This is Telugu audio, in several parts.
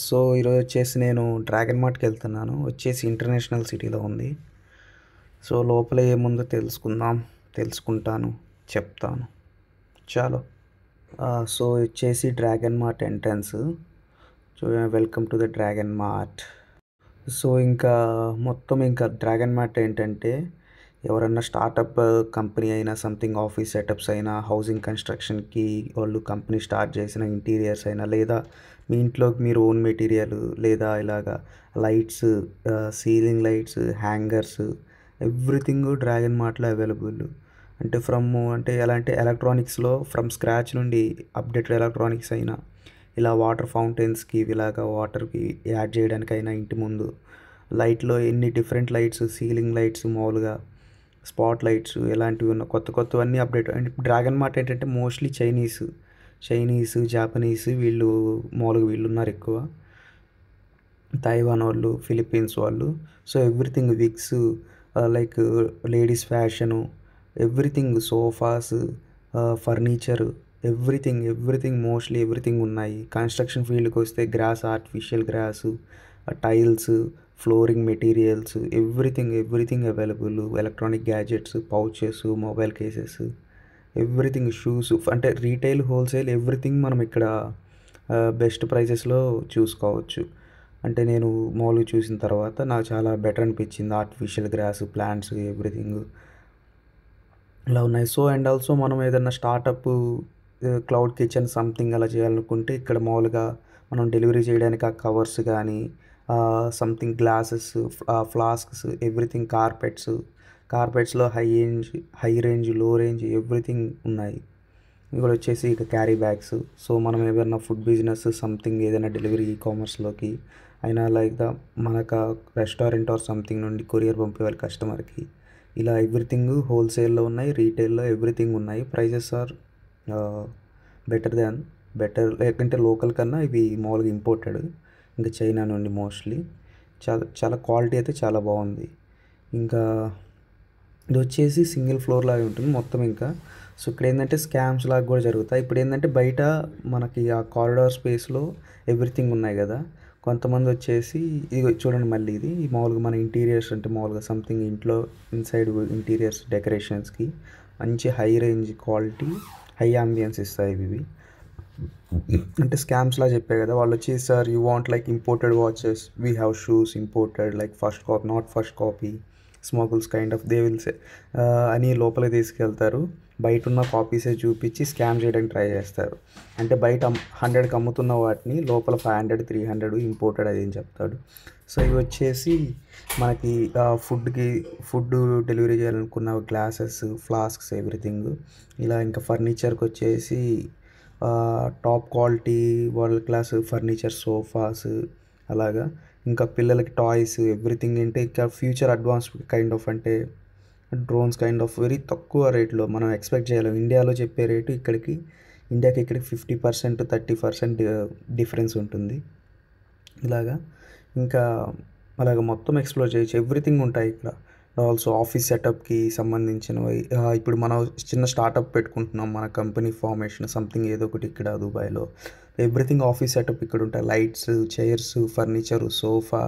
సో ఈరోజు వచ్చేసి నేను డ్రాగన్ మార్ట్కి వెళ్తున్నాను. వచ్చేసి ఇంటర్నేషనల్ సిటీలో ఉంది. సో లోపల ఏముందో తెలుసుకుంటాను, చెప్తాను. చాలు. సో వచ్చేసి dragon mart entrance. So welcome to the dragon mart. So ఇంకా డ్రాగన్ మార్ట్ ఏంటంటే, ఎవరన్నా స్టార్టప్ కంపెనీ అయినా, సంథింగ్ ఆఫీస్ సెటప్స్ అయినా, హౌసింగ్ కన్స్ట్రక్షన్కి వాళ్ళు కంపెనీ స్టార్ట్ చేసిన ఇంటీరియర్స్ అయినా, లేదా మీ ఇంట్లోకి మీరు ఓన్ మెటీరియల్, లేదా ఇలాగా lights, ceiling lights, hangers, everything Dragon మార్ట్లో అవైలబుల్. అంటే ఎలా అంటే ఎలక్ట్రానిక్స్లో ఫ్రమ్ స్క్రాచ్ నుండి అప్డేటెడ్ ఎలక్ట్రానిక్స్ అయినా, ఇలా వాటర్ ఫౌంటైన్స్కి ఇలాగా వాటర్కి యాడ్ చేయడానికైనా, ఇంటి ముందు లైట్లో ఎన్ని డిఫరెంట్ లైట్స్, సీలింగ్ లైట్స్, మామూలుగా స్పాట్ లైట్స్, ఇలాంటివి ఉన్న కొత్తవన్నీ అప్డేట్. అండ్ డ్రాగన్ మార్ట్ ఏంటంటే మోస్ట్లీ చైనీస్, జాపనీస్, వీళ్ళు ఉన్నారు ఎక్కువ. తైవాన్ వాళ్ళు, ఫిలిప్పీన్స్ వాళ్ళు. So everything wigs, like ladies fashion, everything, sofas, furniture, everything mostly everything ఉన్నాయి. కన్స్ట్రక్షన్ ఫీల్డ్కి వస్తే artificial grass, tiles, flooring materials, everything available. Electronic gadgets, pouches, mobile cases, everything, shoes, అంటే రీటైల్, హోల్సేల్, ఎవ్రీథింగ్ మనం ఇక్కడ బెస్ట్ ప్రైజెస్లో చూసుకోవచ్చు. అంటే నేను మామూలుగా చూసిన తర్వాత నాకు చాలా బెటర్ అనిపించింది. ఆర్టిఫిషియల్ గ్రాస్, ప్లాంట్స్, ఎవ్రీథింగ్ ఇలా ఉన్నాయి. సో అండ్ ఆల్సో మనం ఏదన్నా స్టార్టప్, క్లౌడ్ కిచెన్ సంథింగ్ అలా చేయాలనుకుంటే, ఇక్కడ మామూలుగా మనం డెలివరీ చేయడానికి ఆ కవర్స్ కానీ, సంథింగ్ గ్లాసెస్, ఫ్లాస్క్స్, ఎవ్రీథింగ్, కార్పెట్స్లో high range, low range, everything ఉన్నాయి. ఇక్కడ వచ్చేసి క్యారీ బ్యాగ్స్. సో మనం ఏదైనా ఫుడ్ బిజినెస్ సంథింగ్ ఏదైనా డెలివరీ కామర్స్లోకి అయినా, లైక్ మనకు రెస్టారెంట్ ఆర్ సంథింగ్ నుండి కొరియర్ పంపేవాళ్ళ కస్టమర్కి, ఇలా ఎవ్రీథింగ్ హోల్సేల్లో ఉన్నాయి, రీటైల్లో ఎవ్రీథింగ్ ఉన్నాయి. ప్రైజెస్ ఆర్ బెటర్ లేకంటే లోకల్ కన్నా ఇవి మామూలుగా ఇంపోర్టెడ్, ఇంకా చైనా నుండి మోస్ట్లీ. చాలా చాలా క్వాలిటీ అయితే చాలా బాగుంది. ఇంకా ఇది వచ్చేసి సింగిల్ ఫ్లోర్ లాగా ఉంటుంది మొత్తం. సో ఇక్కడ ఏంటంటే స్కామ్స్ లాగా కూడా జరుగుతాయి. ఇప్పుడు ఏంటంటే బయట మనకి ఆ కారిడార్ స్పేస్లో ఎవ్రీథింగ్ ఉన్నాయి కదా. కొంతమంది వచ్చేసి ఇది చూడండి, మళ్ళీ ఇది మామూలుగా మన ఇంటీరియర్స్, అంటే మామూలుగా సంథింగ్ ఇంట్లో ఇన్సైడ్ ఇంటీరియర్స్ డెకరేషన్స్కి మంచి high range quality, high ambience ఇస్తాయి ఇవి. అంటే స్కామ్స్లా చెప్పే కదా వాళ్ళు వచ్చి, sir you want like imported watches, we have shoes imported, like first copy, not first copy, smuggles kind of they will say అని లోపలికి తీసుకెళ్తారు. బయట ఉన్న కాపీసే చూపించి స్కామ్ చేయడానికి ట్రై చేస్తారు. అంటే బయట 100కి అమ్ముతున్న వాటిని లోపల 500, 300 ఇంపోర్టెడ్ అది ఏం చెప్తాడు. సో ఇవి వచ్చేసి మనకి ఫుడ్ డెలివరీ చేయాలనుకున్న గ్లాసెస్, ఫ్లాస్క్స్, ఎవ్రీథింగ్. ఇలా ఇంకా ఫర్నిచర్కి వచ్చేసి top quality, world class furniture, sofas, అలాగా. ఇంకా పిల్లలకి టాయ్స్, ఎవ్రీథింగ్. అంటే ఇంకా ఫ్యూచర్ అడ్వాన్స్ కైండ్ ఆఫ్, అంటే డ్రోన్స్ కైండ్ ఆఫ్, వెరీ తక్కువ రేట్లో మనం ఎక్స్పెక్ట్ చేయలేము. ఇండియాలో చెప్పే రేటు ఇక్కడికి 50%, 30% డిఫరెన్స్ ఉంటుంది. ఇలాగా ఇంకా అలాగ మొత్తం ఎక్స్ప్లోర్ చేయొచ్చు, ఎవ్రీథింగ్ ఉంటాయి ఇక్కడ. ఆల్సో ఆఫీస్ సెటప్కి సంబంధించినవి. ఇప్పుడు మనం చిన్న స్టార్టప్ పెట్టుకుంటున్నాం, మన కంపెనీ ఫార్మేషన్ సంథింగ్ ఏదో ఒకటి ఇక్కడ దుబాయ్లో. ఎవ్రీథింగ్ ఆఫీస్ సెటప్ ఇక్కడ ఉంటాయి. Lights, chairs, furniture, sofa,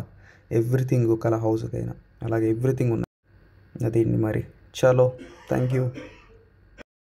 everything, ఒకలా హౌస్కైనా అలాగే ఎవ్రీథింగ్ ఉన్నాయి. అదేంటి మరి. చలో, థ్యాంక్ యూ.